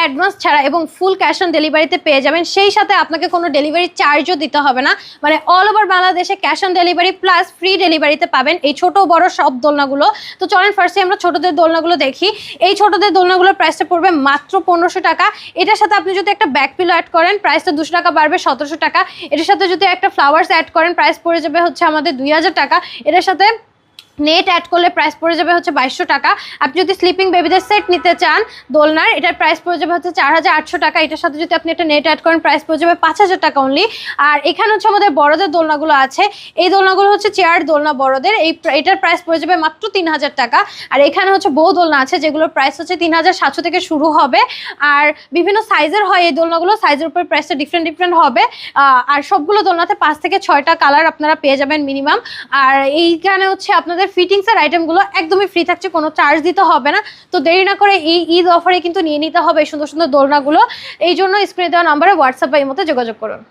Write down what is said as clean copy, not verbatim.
Advance ছাড়া এবং full cash on ডেলিভারিতে পেয়ে যাবেন। সেই সাথে আপনাকে কোনো ডেলিভারি চার্জও দিতে হবে না, মানে অল ওভার বাংলাদেশে cash on delivery plus free ডেলিভারিতে পাবেন এই ছোট বড় সব দোলনাগুলো। তো চলেন ফার্স্টে আমরা ছোটদের দোলনাগুলো দেখি। এই ছোটদের দোলনাগুলোর প্রাইসটা পড়বে মাত্র 1500 টাকা। এটার সাথে আপনি যদি একটা ব্যাক পিলো অ্যাড করেন প্রাইসটা 200 টাকা বাড়বে, 1700 টাকা। এটার সাথে যদি একটা ফ্লাওয়ার্স অ্যাড করেন প্রাইস পড়ে যাবে হচ্ছে আমাদের 2000 টাকা। এটার সাথে নেট অ্যাড করলে প্রাইস পড়ে যাবে হচ্ছে 2200 টাকা। আপনি যদি স্লিপিং বেবিদের সেট নিতে চান দোলনার, এটার প্রাইস পড়ে যাবে হচ্ছে 4800 টাকা। এটার সাথে যদি আপনি একটা নেট অ্যাড করেন প্রাইস পড়ে যাবে 5000 টাকা অনলি। আর এখানে হচ্ছে আমাদের বড়দের দোলনাগুলো আছে। এই দোলনাগুলো হচ্ছে চেয়ার দোলনা বড়দের, এটার প্রাইস পড়ে যাবে মাত্র 3000 টাকা। আর এখানে হচ্ছে বউ দোলনা আছে যেগুলোর প্রাইস হচ্ছে 3700 থেকে শুরু হবে। আর বিভিন্ন সাইজের হয় এই দোলনাগুলো, সাইজের উপর প্রাইসটা ডিফারেন্ট হবে। আর সবগুলো দোলনাতে 5 থেকে 6টা কালার আপনারা পেয়ে যাবেন মিনিমাম। আর এইখানে হচ্ছে আপনাদের ফিটিংসের আইটেমগুলো একদমই ফ্রি থাকছে, কোনো চার্জ দিতে হবে না। তো দেরি না করে এই ঈদ অফারে কিন্তু নিয়ে নিতে হবে এই সুন্দর সুন্দর দোলনাগুলো। এই জন্য স্ক্রিনে দেওয়া নাম্বারে হোয়াটসঅ্যাপ বা ইমোতে যোগাযোগ করুন।